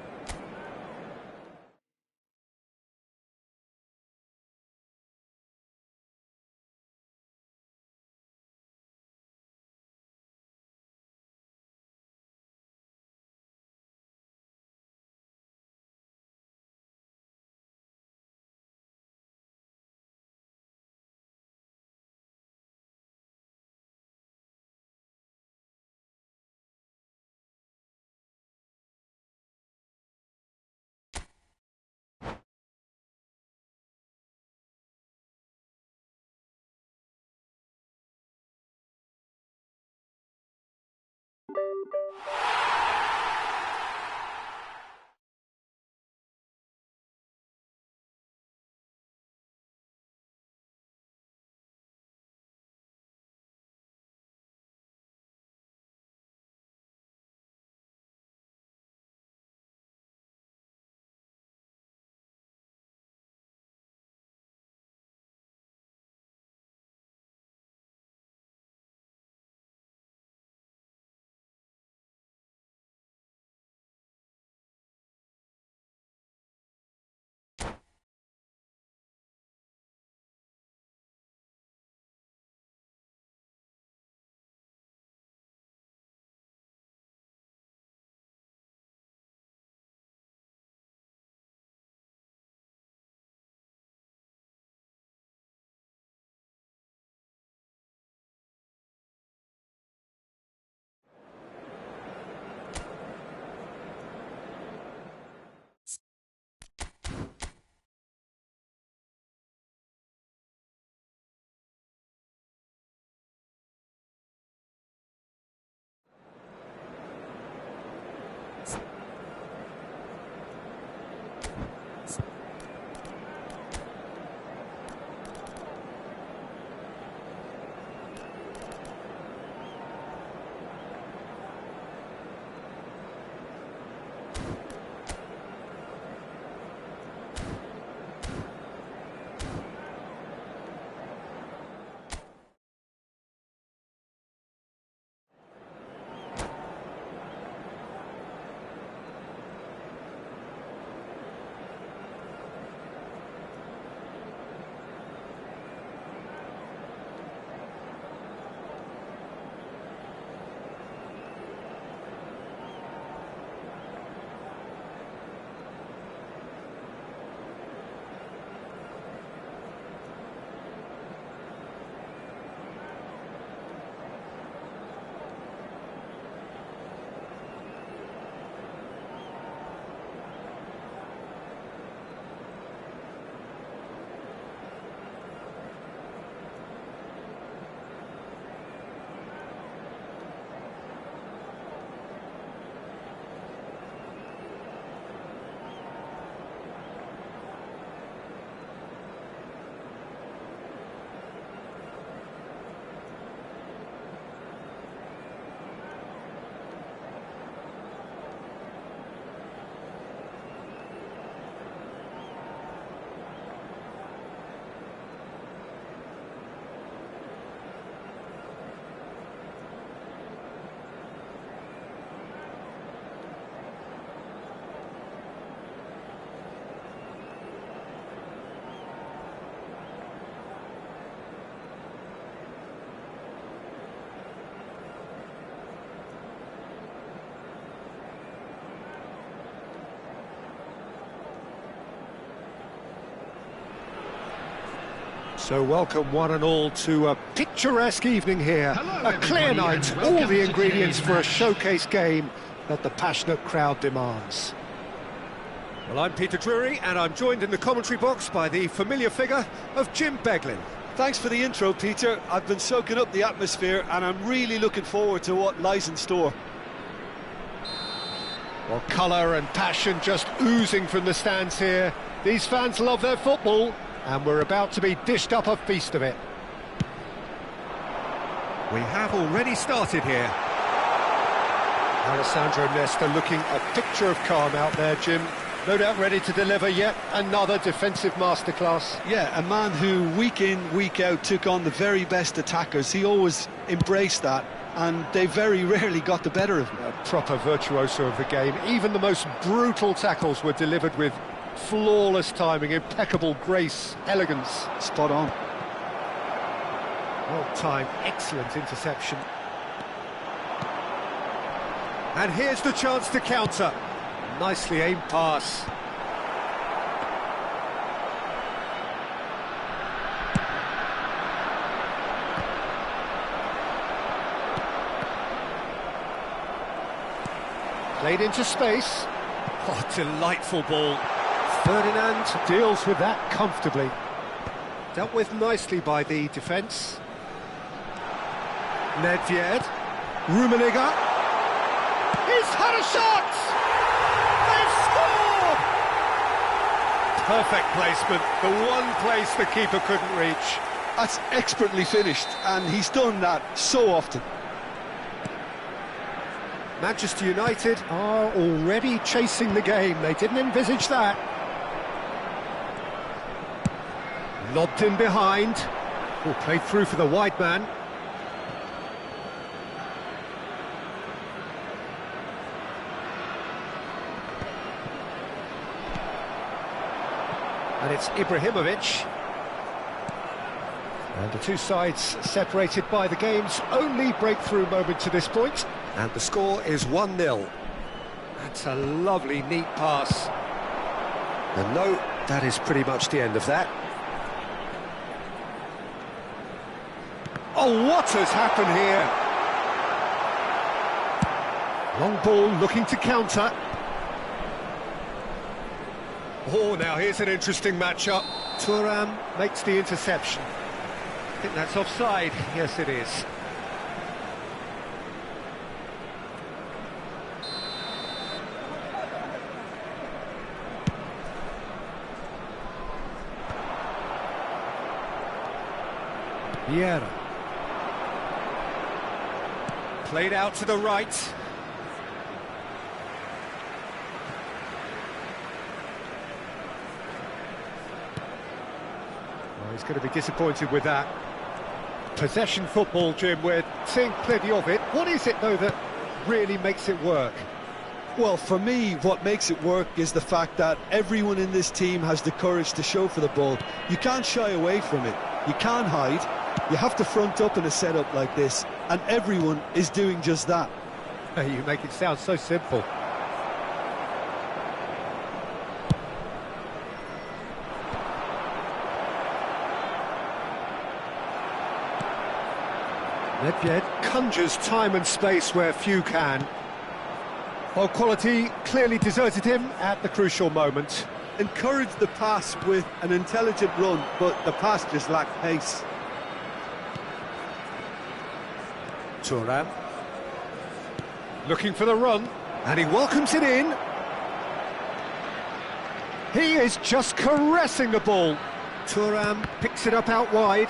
So welcome one and all to a picturesque evening here. Hello, a clear everybody, night, and all welcome the to ingredients today's for a match. showcase game that the passionate crowd demands. Well, I'm Peter Drury, and I'm joined in the commentary box by the familiar figure of Jim Beglin. Thanks for the intro, Peter. I've been soaking up the atmosphere and I'm really looking forward to what lies in store. Well, colour and passion just oozing from the stands here. These fans love their football, and we're about to be dished up a feast of it. We have already started here. Alessandro Nesta looking a picture of calm out there, Jim. No doubt ready to deliver yet another defensive masterclass. Yeah, a man who week in, week out took on the very best attackers. He always embraced that, and they very rarely got the better of him. A proper virtuoso of the game. Even the most brutal tackles were delivered with flawless timing, impeccable grace, elegance. Spot on. Well timed, excellent interception. And here's the chance to counter. Nicely aimed pass. Played into space. Oh, delightful ball. Ferdinand deals with that comfortably. Dealt with nicely by the defence. Nedved. Rummenigge. He's had a shot! They've scored! Perfect placement. The one place the keeper couldn't reach. That's expertly finished, and he's done that so often. Manchester United are already chasing the game. They didn't envisage that. Lobbed in behind. Oh, played through for the wide man. And it's Ibrahimovic. And the two sides separated by the game's only breakthrough moment to this point. And the score is 1-0. That's a lovely, neat pass. And no, that is pretty much the end of that. Oh, what has happened here? Long ball looking to counter. Oh, now here's an interesting matchup. Thuram makes the interception. I think that's offside. Yes, it is. Vieira. Played out to the right. Well, he's going to be disappointed with that. Possession football, Jim, we're seeing plenty of it. What is it, though, that really makes it work? Well, for me, what makes it work is the fact that everyone in this team has the courage to show for the ball. You can't shy away from it. You can't hide. You have to front up in a setup like this, and everyone is doing just that. You make it sound so simple. Nedved conjures time and space where few can. While quality clearly deserted him at the crucial moment. Encouraged the pass with an intelligent run, but the pass just lacked pace. Thuram. Looking for the run, and he welcomes it in. He is just caressing the ball. Thuram picks it up out wide.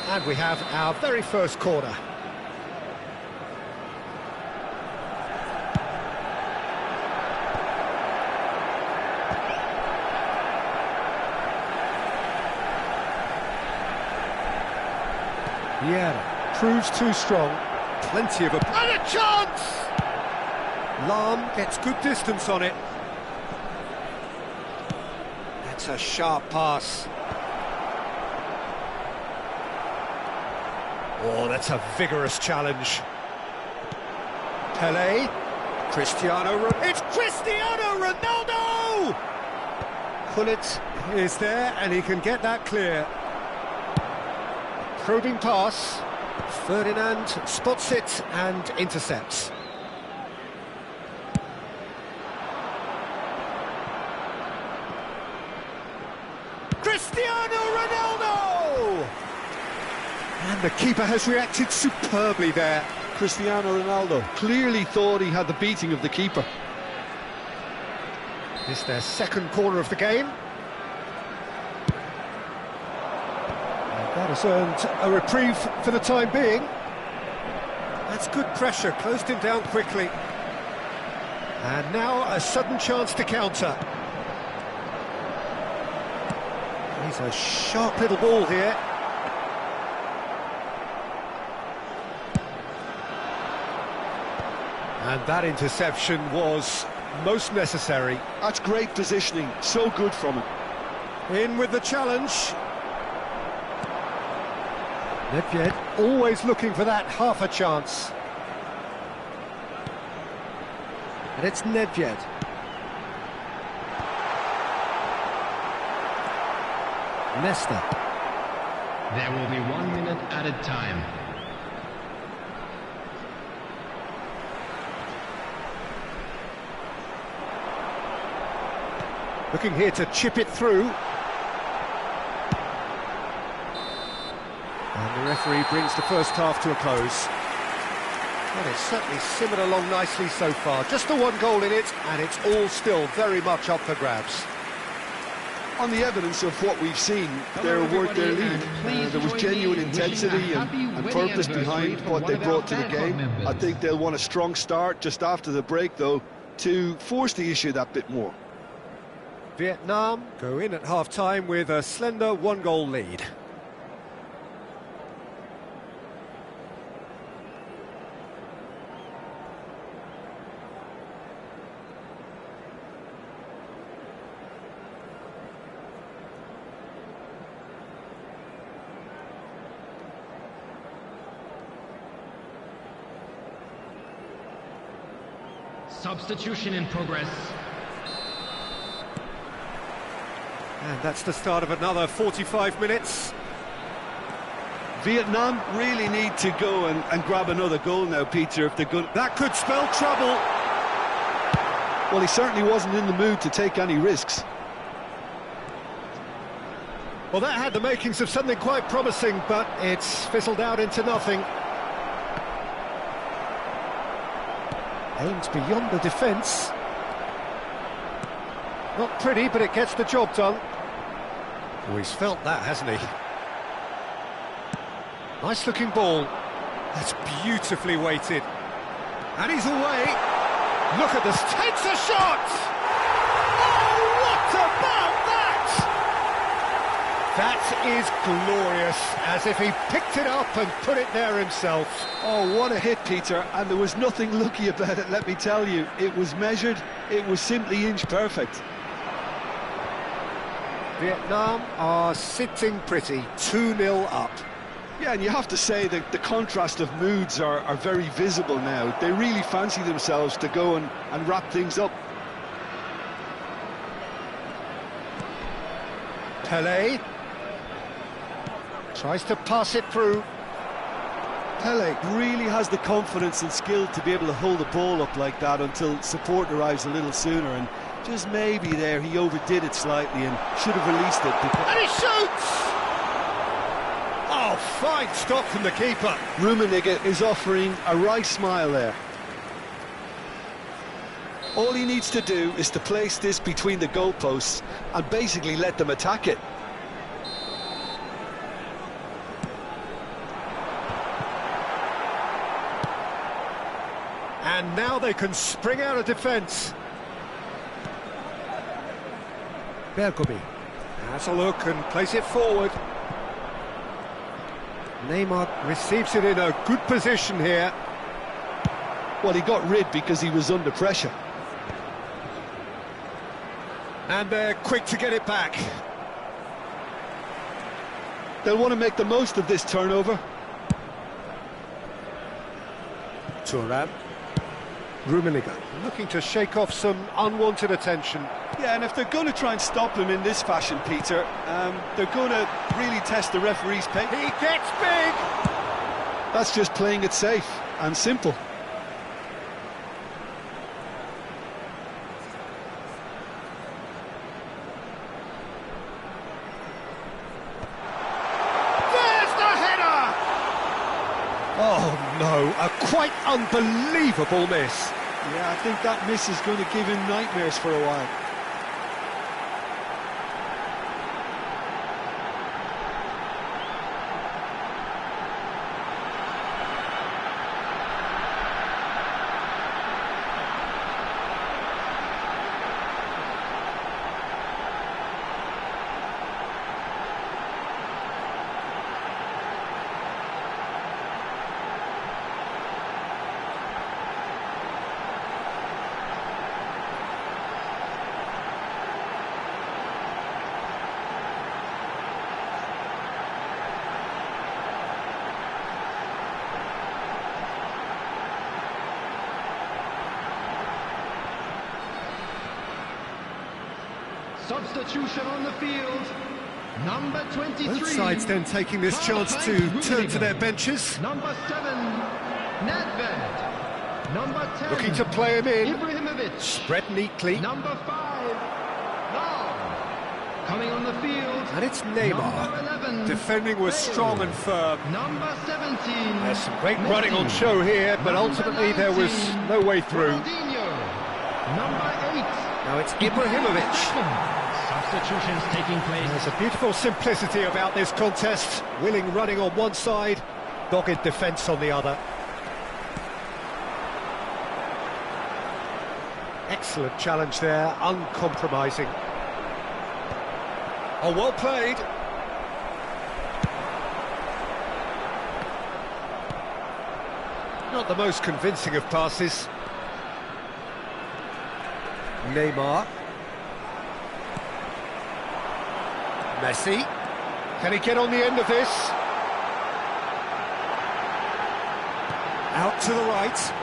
And we have our very first corner. Vieira proves too strong. Plenty of and a chance! Lahm gets good distance on it. That's a sharp pass. Oh, that's a vigorous challenge. Pelé. It's Cristiano Ronaldo! Pullet is there, and he can get that clear. Probing pass. Ferdinand spots it and intercepts. Cristiano Ronaldo! And the keeper has reacted superbly there. Cristiano Ronaldo clearly thought he had the beating of the keeper. This is their second corner of the game. And that has earned a reprieve for the time being. That's good pressure, closed him down quickly. And now a sudden chance to counter. He's a sharp little ball here. And that interception was most necessary. That's great positioning, so good from him. In with the challenge. Nedved always looking for that half a chance. And it's Nedved. Nesta. There will be 1 minute added time. Looking here to chip it through. And the referee brings the first half to a close. Well, it's certainly simmered along nicely so far. Just the one goal in it, and it's all still very much up for grabs. On the evidence of what we've seen, they're worth their lead. There was genuine intensity and purpose behind what they brought to the game. I think they'll want a strong start just after the break, though, to force the issue that bit more. Vietnam go in at half-time with a slender one-goal lead. Substitution in progress. And that's the start of another 45 minutes. Vietnam really need to go and grab another goal now, Peter, if they're good. That could spell trouble. Well, he certainly wasn't in the mood to take any risks. Well, that had the makings of something quite promising, but it's fizzled out into nothing. Aims beyond the defence. Not pretty, but it gets the job done. Oh, he's felt that, hasn't he? Nice looking ball. That's beautifully weighted. And he's away. Look at this, takes a shot! Oh, what about that? That is glorious, as if he picked it up and put it there himself. Oh, what a hit, Peter, and there was nothing lucky about it, let me tell you. It was measured, it was simply inch perfect. Vietnam are sitting pretty, 2-0 up. Yeah, and you have to say that the contrast of moods are very visible now. They really fancy themselves to go and wrap things up. Pelé tries to pass it through. Pelé really has the confidence and skill to be able to hold the ball up like that until support arrives a little sooner, and just maybe there he overdid it slightly and should have released it. And he shoots! Oh, fine stop from the keeper. Rummenigge is offering a wry smile there. All he needs to do is to place this between the goalposts and basically let them attack it. And now they can spring out of defence. Bergomi has a look and plays it forward. Neymar receives it in a good position here. Well, he got rid because he was under pressure. And they're quick to get it back. They'll want to make the most of this turnover. Thuram. Rummenigge looking to shake off some unwanted attention. Yeah, and if they're going to try and stop him in this fashion, Peter, they're going to really test the referee's pace. He gets big! That's just playing it safe and simple. There's the header! Oh no, a quite unbelievable miss. Yeah, I think that miss is going to give him nightmares for a while. Substitution on the field. Number 23. Both sides then taking this chance to turn to their benches. Number 7, Nedved. Number 10. Looking to play him in. Ibrahimovic. Spread neatly. Number 5, Lau. Coming on the field. And it's Neymar. Number 11. Defending was Bale. strong and firm. Number 17. There's some great Messi. running on show here, but Number ultimately there was 19. no way through. Ronaldinho. Number 8. Now it's Ibrahimovic. Substitutions taking place. There's a beautiful simplicity about this contest. Willing running on one side, dogged defence on the other. Excellent challenge there, uncompromising. Oh, well played. Not the most convincing of passes. Neymar. Messi. Can he get on the end of this? Out to the right.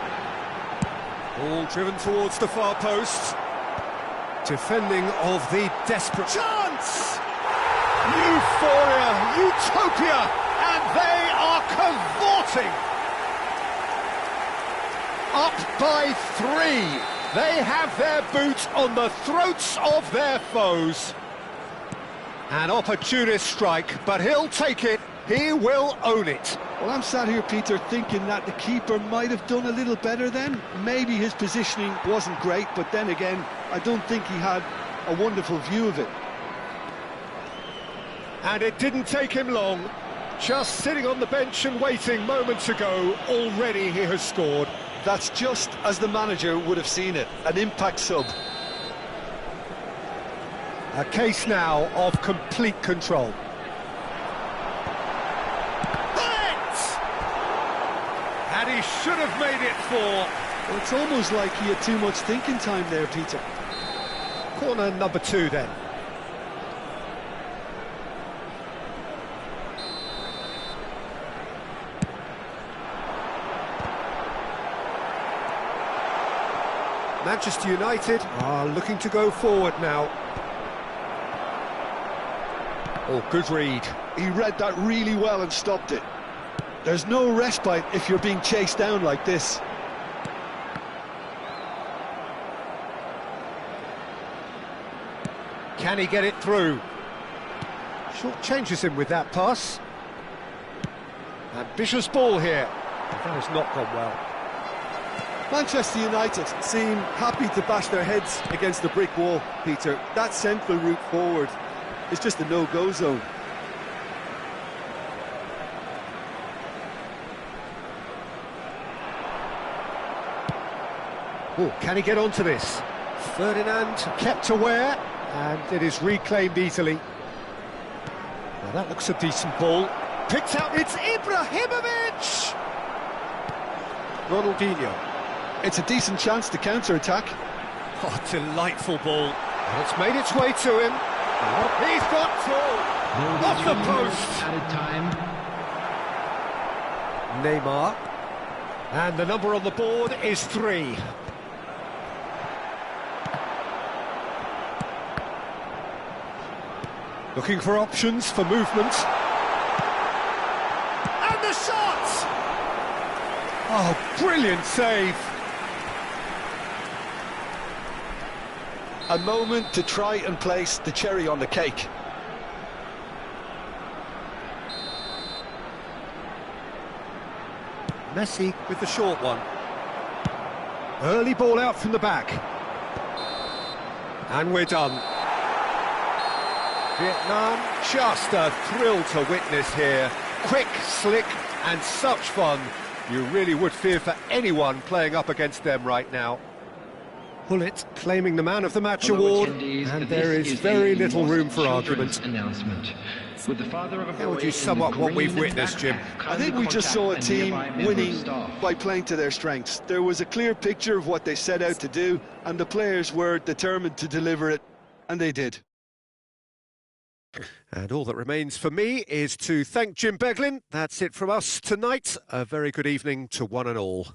Ball driven towards the far post. Defending of the desperate chance! Euphoria, utopia, and they are cavorting! Up by 3. They have their boot on the throats of their foes. An opportunist strike, but he'll take it. He will own it. Well, I'm sat here, Peter, thinking that the keeper might have done a little better then. Maybe his positioning wasn't great, but then again, I don't think he had a wonderful view of it. And it didn't take him long. Just sitting on the bench and waiting moments ago, already he has scored. That's just as the manager would have seen it, an impact sub. A case now of complete control. And he should have made it 4. Well, it's almost like he had too much thinking time there, Peter. Corner number 2 then. Manchester United are looking to go forward now. Oh, good read. He read that really well and stopped it. There's no respite if you're being chased down like this. Can he get it through? Short changes him with that pass. Ambitious ball here. That has not gone well. Manchester United seem happy to bash their heads against the brick wall, Peter. That central route forward is just a no-go zone. Oh, can he get onto this? Ferdinand kept aware, and it is reclaimed easily. Now that looks a decent ball. Picked out, it's Ibrahimovic! Ronaldinho. It's a decent chance to counter-attack. Oh, delightful ball. And it's made its way to him. He's got two! Off the post! Added time. Neymar. And the number on the board is 3. Looking for options for movement. And the shot! Oh, brilliant save! A moment to try and place the cherry on the cake. Messi with the short one. Early ball out from the back. And we're done. Vietnam, just a thrill to witness here. Quick, slick, and such fun. You really would fear for anyone playing up against them right now. Pullet claiming the Man of the Match award, and there is very little room for argument. With the father of a How would you sum up what we've witnessed, Jim? I think we just saw a team winning by playing to their strengths. There was a clear picture of what they set out to do, and the players were determined to deliver it, and they did. And all that remains for me is to thank Jim Beglin. That's it from us tonight. A very good evening to one and all.